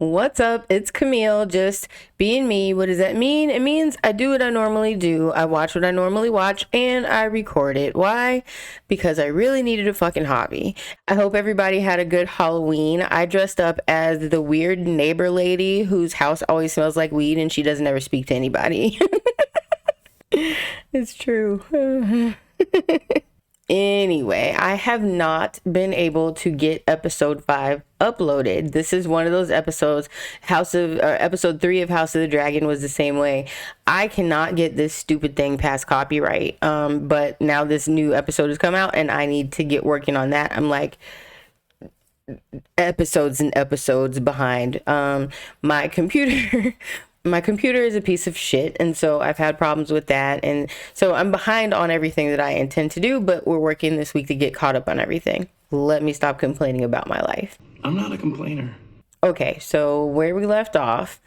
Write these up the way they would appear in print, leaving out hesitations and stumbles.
What's up? It's Camille, just being me. What does that mean? It means I do what I normally do. I watch what I normally watch and I record it. Why? Because I really needed a fucking hobby. I hope everybody had a good Halloween. I dressed up as the weird neighbor lady whose house always smells like weed and she doesn't ever speak to anybody. It's true. Anyway, I have not been able to get episode 5 uploaded. This is one of those episodes. Episode 3 of House of the Dragon was the same way. I cannot get this stupid thing past copyright. But now this new episode has come out and I need to get working on that. I'm like episodes and episodes behind. My computer is a piece of shit, and so I've had problems with that, and so I'm behind on everything that I intend to do, but we're working this week to get caught up on everything. Let me stop complaining about my life. I'm not a complainer. Okay, so where we left off,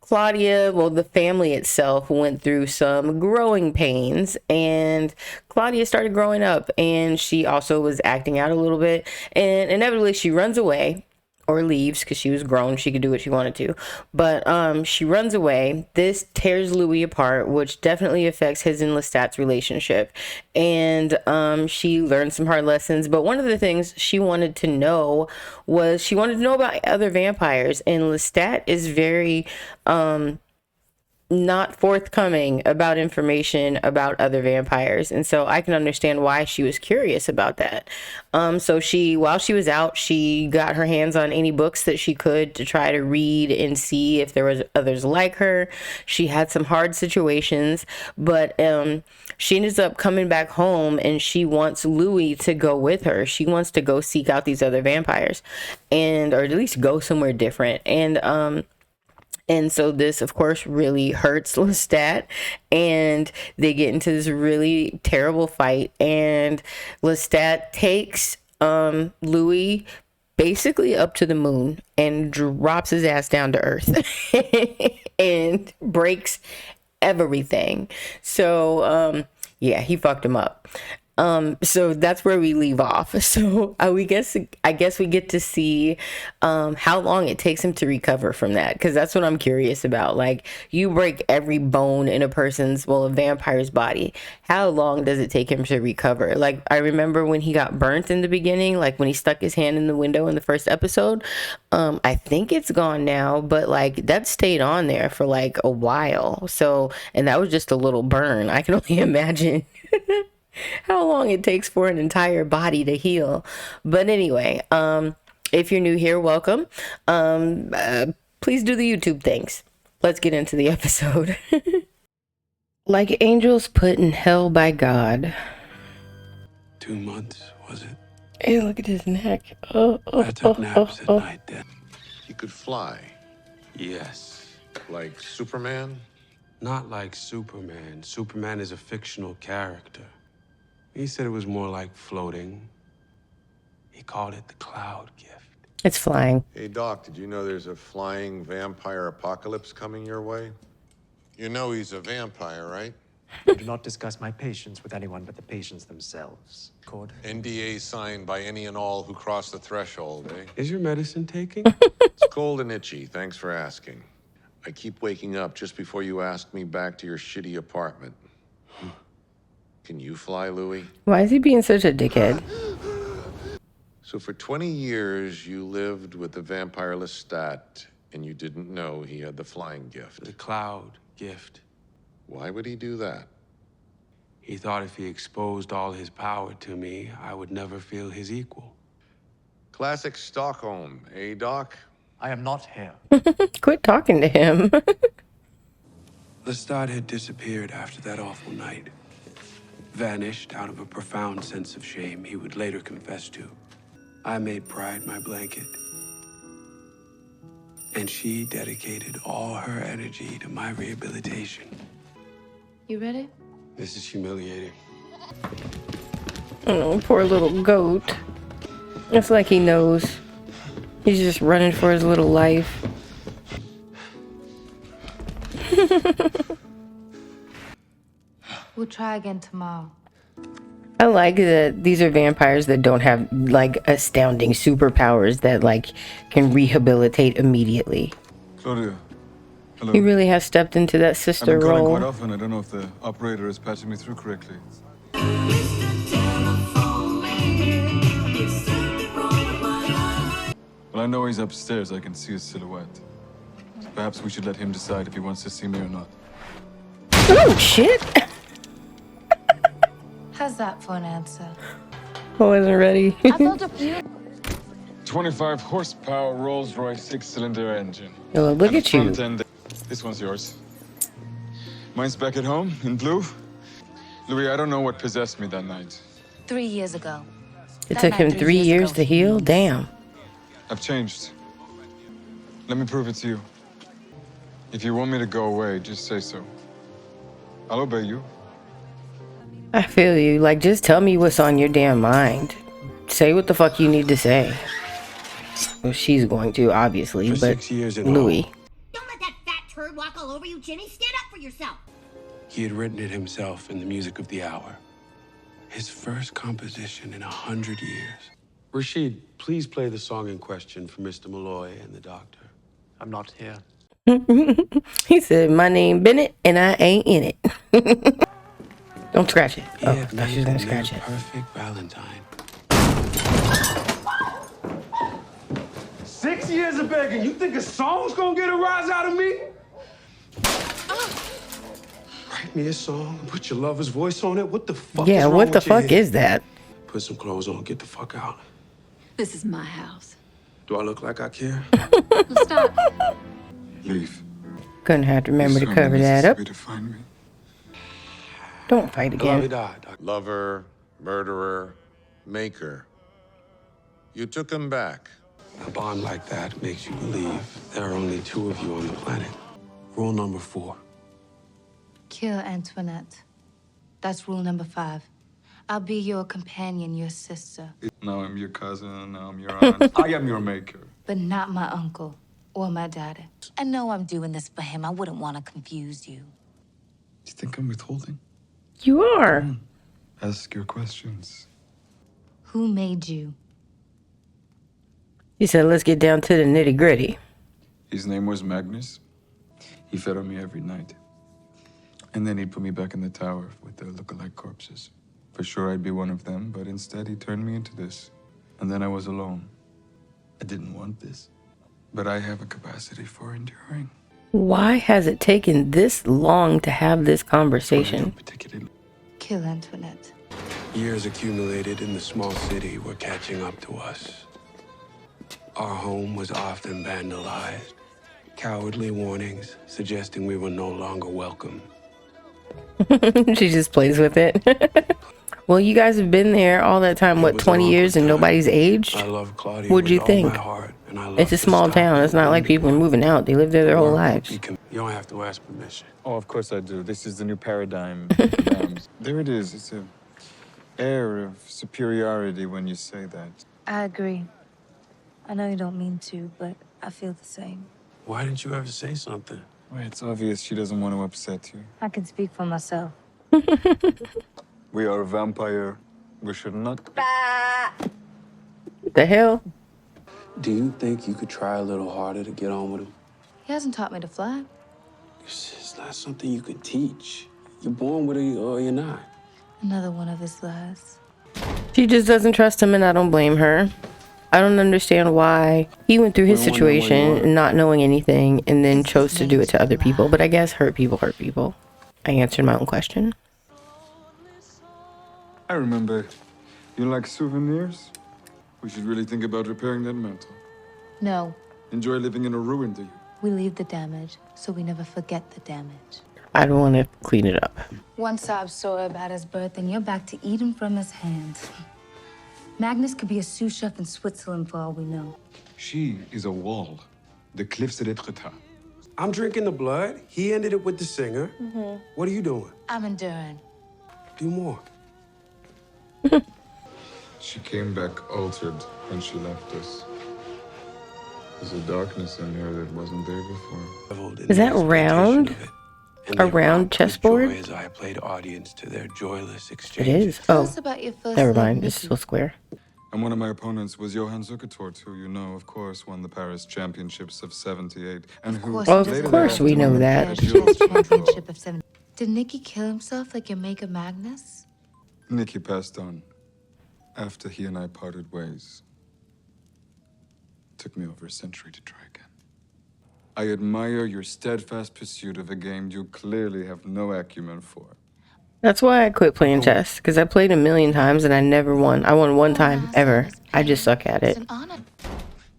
Claudia, the family itself went through some growing pains, and Claudia started growing up, and she also was acting out a little bit, and inevitably she runs away. Or leaves because she was grown, she could do what she wanted to, but she runs away. This tears Louis apart, which definitely affects his and Lestat's relationship, and she learned some hard lessons. But one of the things she wanted to know about other vampires, and Lestat is very not forthcoming about information about other vampires, and so I can understand why she was curious about that. So while she was out, she got her hands on any books that she could to try to read and see if there was others like her. She had some hard situations, but she ends up coming back home and she wants Louis to go with her. She wants to go seek out these other vampires, or at least go somewhere different. And so this, of course, really hurts Lestat, and they get into this really terrible fight, and Lestat takes Louis basically up to the moon and drops his ass down to earth and breaks everything. So, yeah, he fucked him up. So that's where we leave off. So I guess we get to see how long it takes him to recover from that, because that's what I'm curious about. Like, you break every bone in a vampire's body. How long does it take him to recover? Like, I remember when he got burnt in the beginning, like when he stuck his hand in the window in the first episode. I think it's gone now, but like that stayed on there for like a while. So, and that was just a little burn. I can only imagine how long it takes for an entire body to heal. But anyway, if you're new here, welcome. Please do the YouTube things. Let's get into the episode. Like angels put in hell by God. 2 months, was it? Hey, look at his neck. I took naps at night then. He could fly. Yes. Like Superman? Not like Superman. Superman is a fictional character. He said it was more like floating. He called it the cloud gift. It's flying. Hey, Doc, did you know there's a flying vampire apocalypse coming your way? You know he's a vampire, right? I do not discuss my patients with anyone but the patients themselves. Cord? NDA signed by any and all who cross the threshold, eh? Is your medicine taking? It's cold and itchy. Thanks for asking. I keep waking up just before you ask me back to your shitty apartment. Can you fly, Louis? Why is he being such a dickhead? So for 20 years, you lived with the vampire Lestat, and you didn't know he had the flying gift. The cloud gift. Why would he do that? He thought if he exposed all his power to me, I would never feel his equal. Classic Stockholm, eh, Doc? I am not here. Quit talking to him. Lestat had disappeared after that awful night. Vanished out of a profound sense of shame he would later confess to. I made Pride my blanket. And she dedicated all her energy to my rehabilitation. You ready? This is humiliating. Oh, poor little goat. It's like he knows. He's just running for his little life. We'll try again tomorrow. I like that these are vampires that don't have like astounding superpowers that like can rehabilitate immediately. Claudia. Hello. He really has stepped into that sister I've been calling quite role. often. I don't know if the operator is patching me through correctly. Well, I know he's upstairs. I can see his silhouette. Perhaps we should let him decide if he wants to see me or not. Oh, shit. How's that for an answer? I wasn't ready. I built a few. 25 horsepower Rolls-Royce 6-cylinder engine. Oh, look And at the you. front end. This one's yours. Mine's back at home in blue. Louis, I don't know what possessed me that night. 3 years ago. It That took night him 3 3 years years ago, to he heal? was- Damn. I've changed. Let me prove it to you. If you want me to go away, just say so. I'll obey you. I feel you. Like, just tell me what's on your damn mind. Say what the fuck you need to say. Well, she's going to, obviously, For but 6 years in Louis. all, Don't let that fat turd walk all over you, Jenny. Stand up for yourself. he had written it himself in the music of the hour. His first composition in 100 years. Rashid, please play the song in question for Mr. Malloy and the doctor. I'm not here. He said, my name Bennett, and I ain't in it. Don't scratch it. He Oh, I had thought she was made gonna the near scratch it. perfect Valentine. 6 years of begging. You think a song's gonna get a rise out of me? Write me a song, put your lover's voice on it. What the fuck Yeah, is wrong what the with your fuck head? is that? Put some clothes on, get the fuck out. This is my house. Do I look like I care? Stop. Leave. Gonna have to remember to It's cover that up. unnecessary to find me. Don't fight again. Lover, murderer, maker. You took him back. A bond like that makes you believe there are only two of you on the planet. Rule number 4. Kill Antoinette. That's rule number 5. I'll be your companion, your sister, Now I'm your cousin, now I'm your aunt. I am your maker. but not my uncle or my daddy. I know I'm doing this for him. I wouldn't want to confuse you. You think I'm withholding? You are. Ask your questions. Who made you? He said, let's get down to the nitty gritty. His name was Magnus. He fed on me every night. And then he'd put me back in the tower with the look-alike corpses. For sure I'd be one of them, but instead he turned me into this. And then I was alone. I didn't want this. But I have a capacity for enduring. Why has it taken this long to have this conversation? Particularly. Kill Antoinette. Years accumulated in the small city were catching up to us. Our home was often vandalized. Cowardly warnings suggesting we were no longer welcome. She just plays with it. Well, you guys have been there all that time, It what, was 20 an years awkward and time. nobody's aged? I love Claudia What'd with you all think? my heart, and I love It's a to small stop town. It's not like people are moving out. They live there their whole lives. You don't have to ask permission. Oh, of course I do. This is the new paradigm. There it is. It's a air of superiority when you say that. I agree. I know you don't mean to, but I feel the same. Why didn't you ever say something? Well, it's obvious she doesn't want to upset you. I can speak for myself. We are a vampire. We should not. The hell? Do you think you could try a little harder to get on with him? He hasn't taught me to fly. It's not something you could teach. You're born with it or you're not. Another one of his lies. She just doesn't trust him, and I don't blame her. I don't understand why he went through his We wonder where you situation are. not knowing anything and then This is chose to do it to other major people. lie. But I guess hurt people hurt people. I answered my own question. I remember. You like souvenirs? We should really think about repairing that mantle. No, Enjoy living in a ruin, do you? we leave the damage, so we never forget the damage. I don't want to clean it up. One sob story about his birth, and you're back to eating from his hands. Magnus could be a sous chef in Switzerland for all we know. She is a wall. The cliffs de l'Etretat. I'm drinking the blood. He ended it with the singer. What are you doing? I'm enduring. Do more. She came back altered when she left us. There's a darkness in her that wasn't there before. Is that round? A round chessboard? As I played audience to their joyless It exchanges. is. Tell Oh, us about your first never love, mind. It's Nikki. still square. And one of my opponents was Johann Zukertort, who you know, of course, won the Paris Championships of '78, and Of who course, Of later course thereafter we know won the that. Paris Jules Championship of 7. Did Nicky kill himself like your maker Magnus? Nicky passed on after he and I parted ways. Took me over a century to try again. I admire your steadfast pursuit of a game you clearly have no acumen for. That's why I quit playing chess, because I played a million times and I never won. I won one time, ever. I just suck at It's it. an honor.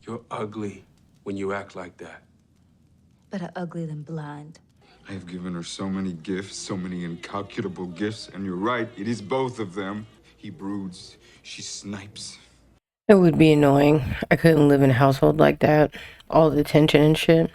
You're ugly when you act like that. Better ugly than blind. I have given her so many gifts, so many incalculable gifts, and you're right, it is both of them. He broods, she snipes. It would be annoying. I couldn't live in a household like that. All the tension and shit.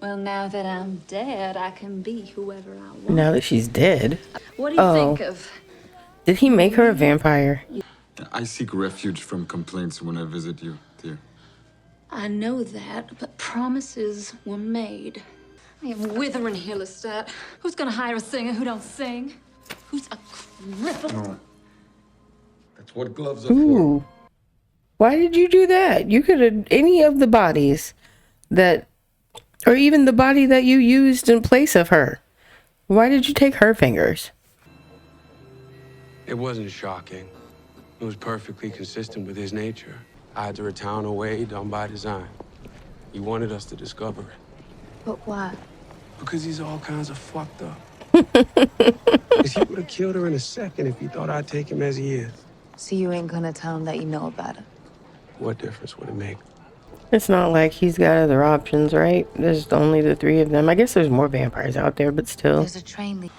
Well, now that I'm dead, I can be whoever I want. Now that she's dead. What do you think of? Did he make her a vampire? I seek refuge from complaints when I visit you, dear. I know that, but promises were made. I am withering here, Lestat. Who's gonna hire a singer who don't sing? Who's a cripple? No. That's what gloves are for. Ooh. Why did you do that? You could have any of the bodies that, or even the body that you used in place of her. Why did you take her fingers? It wasn't shocking. It was perfectly consistent with his nature. Odds are a town away, done by design. He wanted us to discover it. But why? Because he's all kinds of fucked up. Because he would have killed her in a second if he thought I'd take him as he is. So you ain't gonna tell him that you know about it? What difference would it make? It's not like he's got other options, right? There's only the three of them. I guess there's more vampires out there, but still. There's a train leave.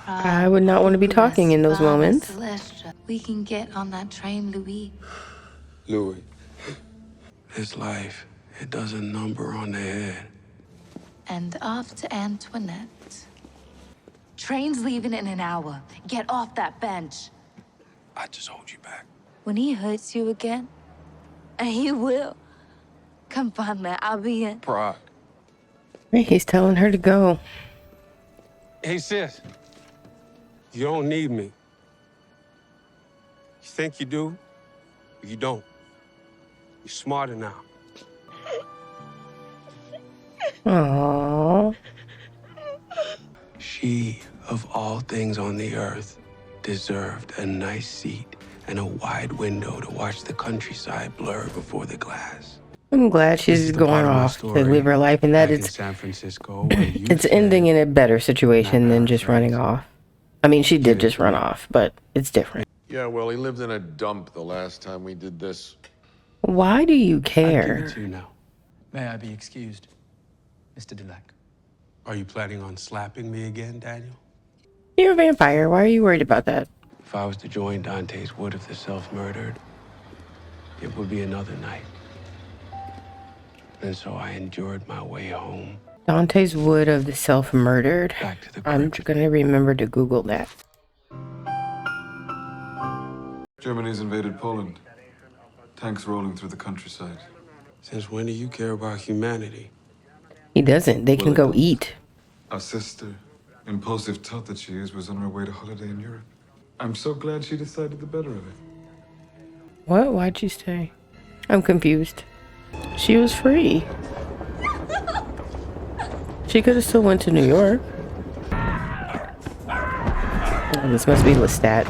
I would not want to be talking in those moments. Celestia. We can get on that train, Louis. Louis. This life, it does a number on the head. And off to Antoinette. Train's leaving in an hour. Get off that bench. I just hold you back. When he hurts you again, and he will, come find me. I'll be in. Prague. He's telling her to go. Hey, sis. You don't need me. You think you do, but you don't. You're smarter now. Aww. She, of all things on the earth, deserved a nice seat and a wide window to watch the countryside blur before the glass. I'm glad she's going off to live her life, and that Back in it's San Francisco, where you it's said, ending in a better situation "Not than our just friends." running off. I mean, she did just run off, but it's different. Yeah, well, he lived in a dump the last time we did this. Why do you I give care? it to you now. May I be excused, Mr. Dulac? Are you planning on slapping me again, Daniel? You're a vampire. Why are you worried about that? If I was to join Dante's Wood of the Self-Murdered, it would be another night. And so I endured my way home. Dante's Wood of the Self-Murdered. Back to the I'm crypt. gonna remember to Google that. Germany's invaded Poland. Tanks rolling through the countryside. Since when do you care about humanity? He doesn't. They can go eat. Our sister, impulsive tot that she is, was on her way to holiday in Europe. I'm so glad she decided the better of it. What? Why'd she stay? I'm confused. She was free. She could have still went to New York. Oh, this must be Lestat.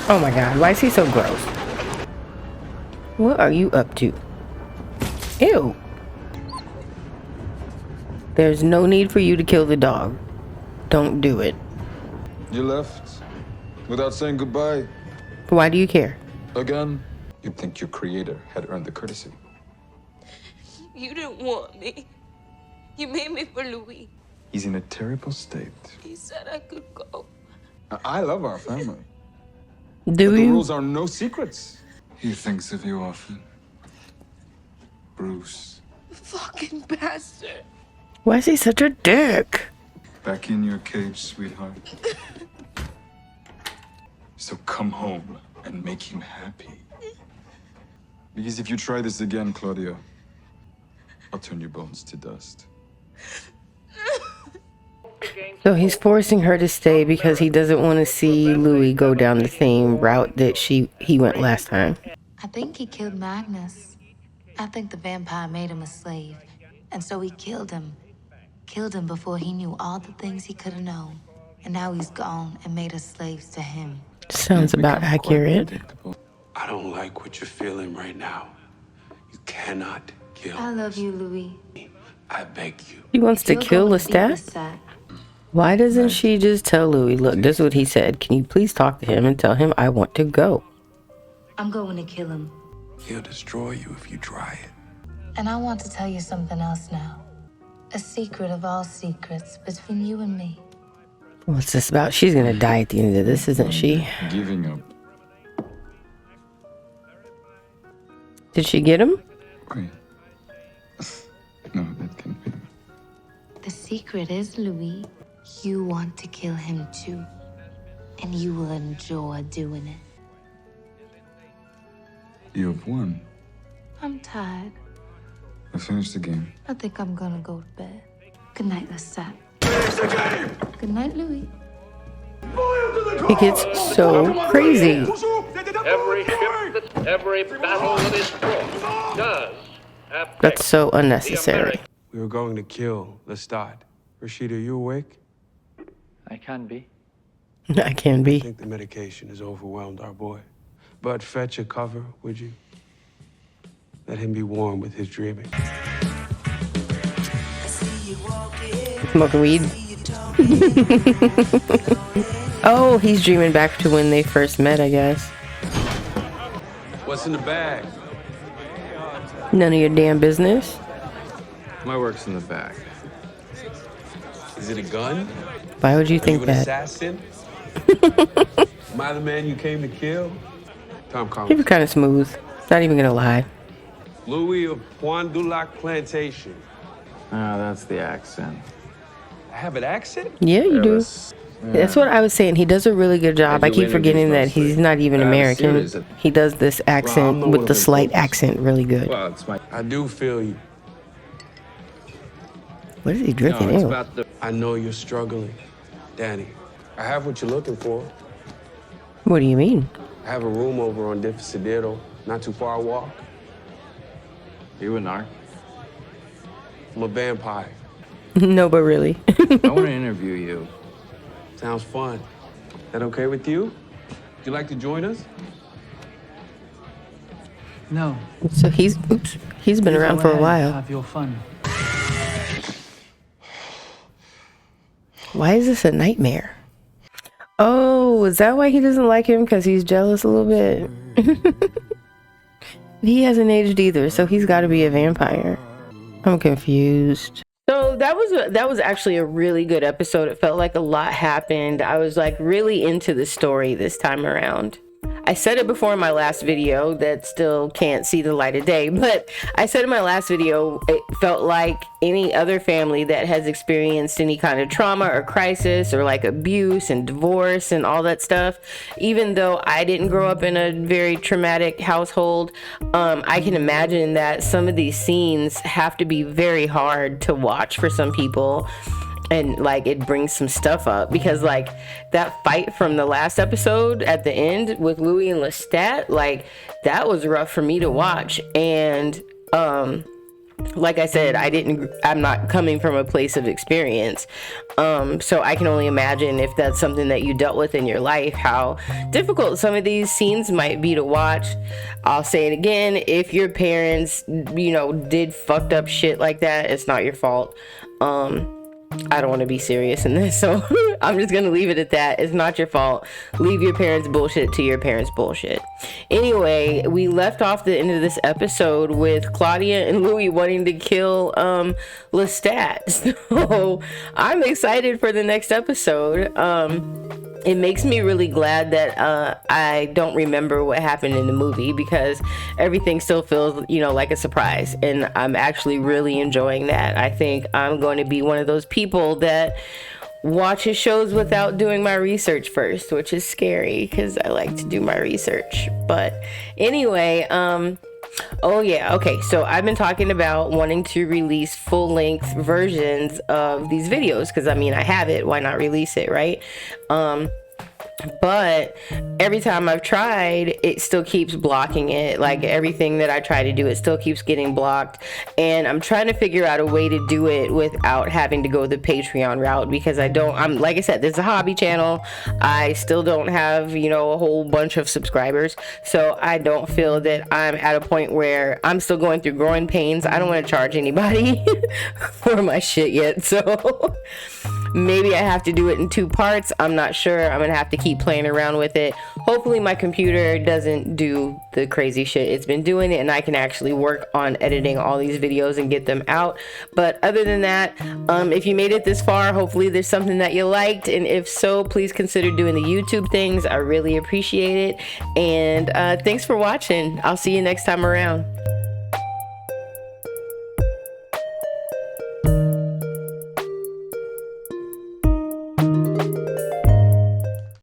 Oh my god, why is he so gross? What are you up to? Ew. There's no need for you to kill the dog. Don't do it. You left without saying goodbye. Why do you care? Again, you'd think your creator had earned the courtesy. You didn't want me. You made me for Louis. He's in a terrible state. He said I could go. I love our family. Do But the you? rules are no secrets. He thinks of you often. Bruce. Fucking bastard. Why is he such a dick? Back in your cage, sweetheart. So come home and make him happy. Because if you try this again, Claudia, I'll turn your bones to dust. So he's forcing her to stay because he doesn't want to see Louis go down the same route that he went last time. I think he killed Magnus. I think the vampire made him a slave. And so he killed him. Killed him before he knew all the things he could have known. And now he's gone and made us slaves to him. Sounds about accurate. I don't like what you're feeling right now. You cannot kill. I love you, Louis. I beg you. He wants to kill Lestat? Why doesn't she just tell Louis, look, this is what he said. Can you please talk to him and tell him I want to go? I'm going to kill him. He'll destroy you if you try it. And I want to tell you something else now. A secret of all secrets between you and me. What's this about? She's gonna die at the end of this, isn't she? Giving up. Did she get him? Wait. No, that can't be. The secret is, Louis, you want to kill him too. And you will enjoy doing it. You've won. I'm tired. I finished the game. I think I'm gonna go to bed. Good night, Lestat. Good night, Louis. He gets so crazy. Every battle that is fought does have. That's so unnecessary. We were going to kill Lestat. Rashida, are you awake? I can be. I can I be. think the medication has overwhelmed our boy. But fetch a cover, would you? Let him be warm with his dreaming. Smoking weed. Oh, he's dreaming back to when they first met, I guess. What's in the bag? None of your damn business. My work's in the back. Is it a gun? Why would you Are you think an that? assassin? Am I the man you came to kill? Tom He Collins. was kind of smooth. Not even gonna lie. Louis of Juan Dulac Plantation. Ah, that's the accent. I have an accent? Yeah, you do. That's what I was saying. He does a really good job. I keep forgetting that he's not even American. He does this accent with the slight accent really good. Well, it's my. I do feel you. What is he drinking? No, it's Ew. about the. I know you're struggling, Danny. I have what you're looking for. What do you mean? I have a room over on Dificedero, not too far a walk. You and I. I'm a vampire. No, but really. I want to interview you. Sounds fun. That okay with you? Would you like to join us? No. So he's been around for a while. Have your fun. Why is this a nightmare? Oh, is that why he doesn't like him? Because he's jealous a little bit? He hasn't aged either, so he's got to be a vampire. I'm confused. So that was actually a really good episode. It felt like a lot happened. I was like really into the story this time around. I said it before in my last video that still can't see the light of day, but I said in my last video, it felt like any other family that has experienced any kind of trauma or crisis or like abuse and divorce and all that stuff, even though I didn't grow up in a very traumatic household, I can imagine that some of these scenes have to be very hard to watch for some people. And like it brings some stuff up because like that fight from the last episode at the end with Louis and Lestat, like that was rough for me to watch. And like I said, I'm not coming from a place of experience, so I can only imagine if that's something that you dealt with in your life, how difficult some of these scenes might be to watch. I'll say it again, if your parents did fucked up shit like that, it's not your fault. I don't want to be serious in this, so I'm just going to leave it at that. It's not your fault. Leave your parents' bullshit to your parents' bullshit. Anyway, we left off the end of this episode with Claudia and Louis wanting to kill Lestat. So I'm excited for the next episode. It makes me really glad that I don't remember what happened in the movie because everything still feels, like a surprise. And I'm actually really enjoying that. I think I'm going to be one of those people that watches shows without doing my research first, which is scary because I like to do my research. But anyway, Oh yeah, okay. So I've been talking about wanting to release full-length versions of these videos because I mean I have it. Why not release it, right? But every time I've tried, it still keeps blocking it. Like everything that I try to do, it still keeps getting blocked. And I'm trying to figure out a way to do it without having to go the Patreon route because I'm like I said, this is a hobby channel. I still don't have, you know, a whole bunch of subscribers. So I don't feel that I'm at a point where I'm still going through growing pains. I don't want to charge anybody for my shit yet. So maybe I have to do it in 2 parts. I'm not sure. I'm gonna have to keep playing around with it. Hopefully my computer doesn't do the crazy shit it's been doing and I can actually work on editing all these videos and get them out. But other than that, if you made it this far, hopefully there's something that you liked, and if so, please consider doing the YouTube things. I really appreciate it. And thanks for watching. I'll see you next time around.